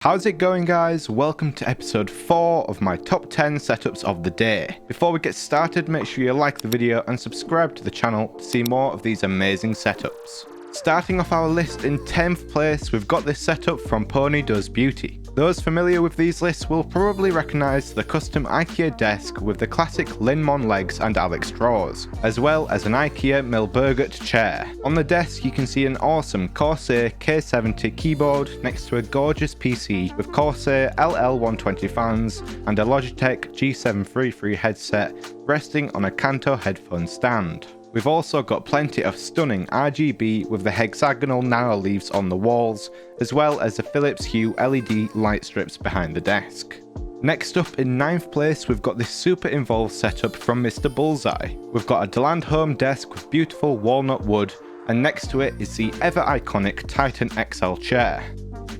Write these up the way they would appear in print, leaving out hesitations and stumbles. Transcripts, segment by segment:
How's it going, guys? Welcome to episode 4 of my top 10 setups of the day. Before we get started, make sure you like the video and subscribe to the channel to see more of these amazing setups. Starting off our list in 10th place, we've got this setup from PonyDoesBeauty. Those familiar with these lists will probably recognise the custom IKEA desk with the classic Linmon legs and Alex drawers, as well as an IKEA Milberget chair. On the desk you can see an awesome Corsair K70 keyboard next to a gorgeous PC with Corsair LL120 fans and a Logitech G733 headset resting on a Kanto headphone stand. We've also got plenty of stunning RGB with the hexagonal nano leaves on the walls, as well as the Philips Hue LED light strips behind the desk. Next up in 9th place, we've got this super involved setup from Misterbullseye. We've got a Deland home desk with beautiful walnut wood, and next to it is the ever iconic Titan XL chair.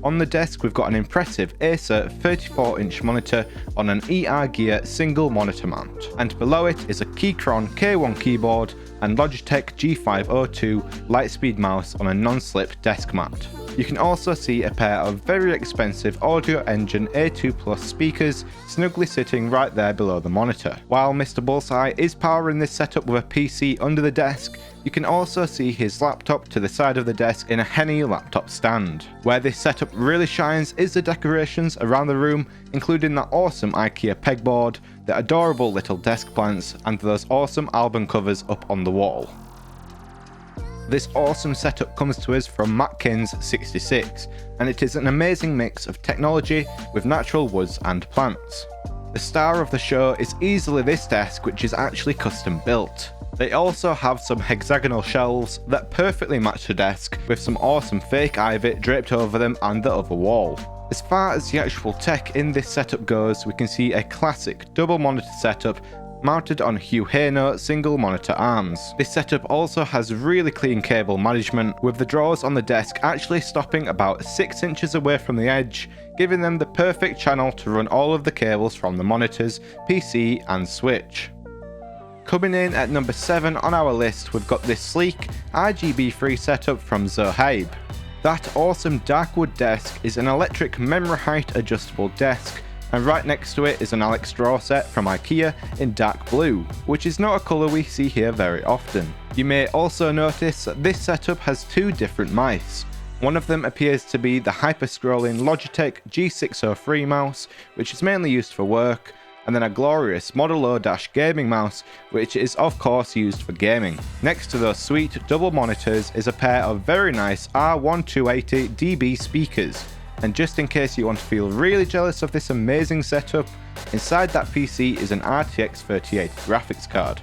On the desk we've got an impressive Acer 34-inch monitor on an ER Gear single monitor mount, and below it is a Keychron K1 keyboard and Logitech G502 Lightspeed mouse on a non-slip desk mat. You can also see a pair of very expensive Audio Engine A2 Plus speakers snugly sitting right there below the monitor. While Misterbullseye is powering this setup with a PC under the desk, you can also see his laptop to the side of the desk in a Henny laptop stand. Where this setup really shines is the decorations around the room, including that awesome IKEA pegboard, the adorable little desk plants, and those awesome album covers up on the wall. This awesome setup comes to us from Matkins66, and it is an amazing mix of technology with natural woods and plants. The star of the show is easily this desk, which is actually custom built. They also have some hexagonal shelves that perfectly match the desk, with some awesome fake ivy draped over them and the other wall. As far as the actual tech in this setup goes, we can see a classic double monitor setup mounted on Hue Hano single monitor arms. This setup also has really clean cable management, with the drawers on the desk actually stopping about 6 inches away from the edge, giving them the perfect channel to run all of the cables from the monitors, PC and switch. Coming in at number 7 on our list, we've got this sleek RGB free setup from Zohaib. That awesome dark wood desk is an electric memory height adjustable desk, and right next to it is an Alex draw set from IKEA in dark blue, which is not a colour we see here very often. You may also notice that this setup has 2 different mice. One of them appears to be the hyper-scrolling Logitech G603 mouse, which is mainly used for work, and then a glorious Model O gaming mouse, which is of course used for gaming. Next to those sweet double monitors is a pair of very nice R1280 DB speakers. And just in case you want to feel really jealous of this amazing setup, inside that PC is an RTX 3080 graphics card.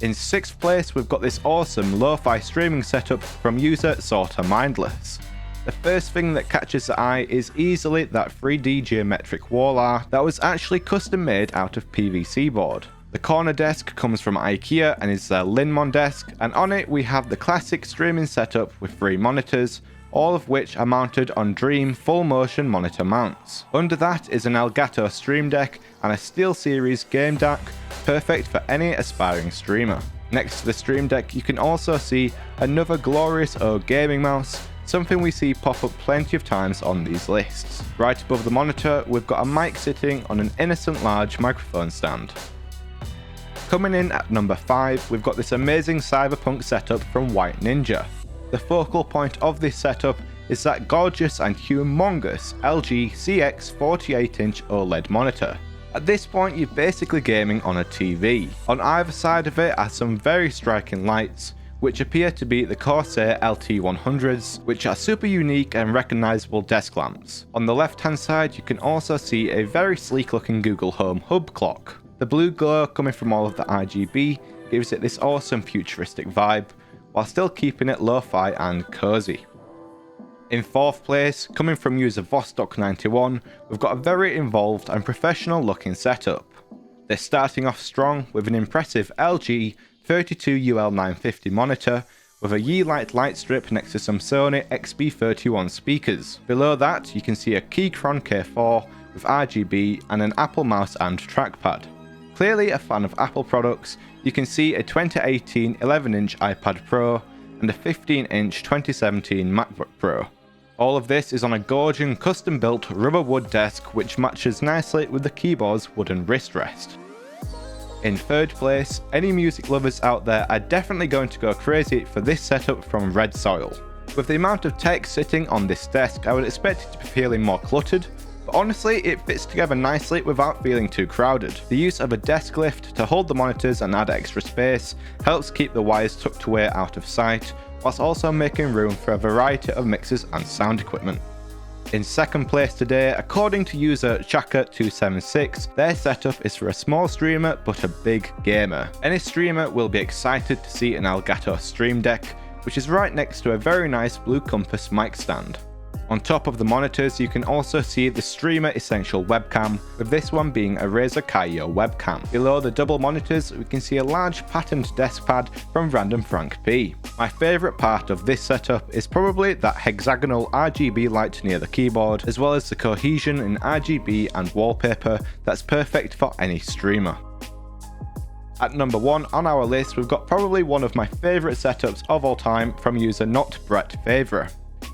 In 6th place, we've got this awesome lo-fi streaming setup from user Sorta Mindless. The first thing that catches the eye is easily that 3D geometric wall art that was actually custom made out of PVC board. The corner desk comes from IKEA and is their Linmon desk, and on it we have the classic streaming setup with 3 monitors, all of which are mounted on Dream full motion monitor mounts. Under that is an Elgato Stream Deck and a SteelSeries game dock, perfect for any aspiring streamer. Next to the Stream Deck you can also see another glorious O gaming mouse, something we see pop up plenty of times on these lists. Right above the monitor we've got a mic sitting on an innocent large microphone stand. Coming in at number 5, we've got this amazing cyberpunk setup from White Ninja. The focal point of this setup is that gorgeous and humongous LG CX 48-inch OLED monitor. At this point you're basically gaming on a TV. On either side of it are some very striking lights, which appear to be the Corsair LT100s, which are super unique and recognisable desk lamps. On the left hand side you can also see a very sleek looking Google Home hub clock. The blue glow coming from all of the RGB gives it this awesome futuristic vibe, while still keeping it lo-fi and cozy. In 4th place, coming from user Vostok91, we've got a very involved and professional looking setup. They're starting off strong with an impressive LG 32UL950 monitor with a Yeelight light strip next to some Sony XB31 speakers. Below that you can see a Keychron K4 with RGB and an Apple mouse and trackpad. Clearly a fan of Apple products, you can see a 2018 11-inch iPad Pro and a 15-inch 2017 MacBook Pro. All of this is on a gorgeous custom built rubber wood desk which matches nicely with the keyboard's wooden wrist rest. In third place, any music lovers out there are definitely going to go crazy for this setup from Redsoil. With the amount of tech sitting on this desk, I would expect it to be feeling more cluttered, but honestly it fits together nicely without feeling too crowded. The use of a desk lift to hold the monitors and add extra space helps keep the wires tucked away out of sight, whilst also making room for a variety of mixers and sound equipment. In second place today, according to user Chaka276, their setup is for a small streamer but a big gamer. Any streamer will be excited to see an Elgato Stream Deck, which is right next to a very nice Blue Compass mic stand. On top of the monitors you can also see the Streamer Essential webcam, with this one being a Razer Kaio webcam. Below the double monitors we can see a large patterned desk pad from Random Frank P. My favourite part of this setup is probably that hexagonal RGB light near the keyboard, as well as the cohesion in RGB and wallpaper that's perfect for any streamer. At number 1 on our list we've got probably one of my favourite setups of all time from user NotBrettFavre.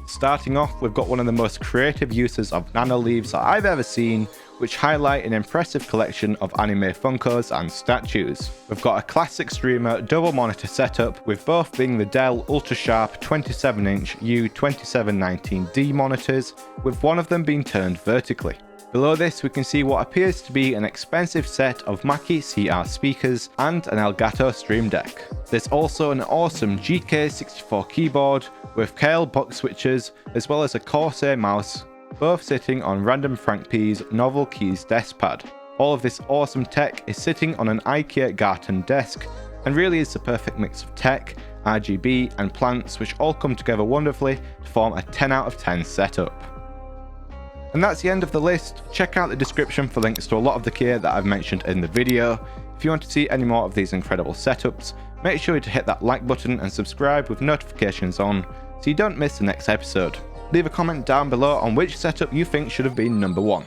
Starting off, we've got one of the most creative uses of nano leaves that I've ever seen, which highlight an impressive collection of anime Funkos and statues. We've got a classic streamer double monitor setup, with both being the Dell Ultrasharp 27-inch U2719D monitors, with one of them being turned vertically. Below this we can see what appears to be an expensive set of Mackie CR speakers and an Elgato Stream Deck. There's also an awesome GK64 keyboard with Kale box switches, as well as a Corsair mouse, both sitting on Random Frank P's Novel Keys desk pad. All of this awesome tech is sitting on an IKEA Garten desk, and really is the perfect mix of tech, RGB and plants, which all come together wonderfully to form a 10 out of 10 setup. And that's the end of the list. Check out the description for links to a lot of the gear that I've mentioned in the video. If you want to see any more of these incredible setups, make sure to hit that like button and subscribe with notifications on so you don't miss the next episode. Leave a comment down below on which setup you think should have been number 1.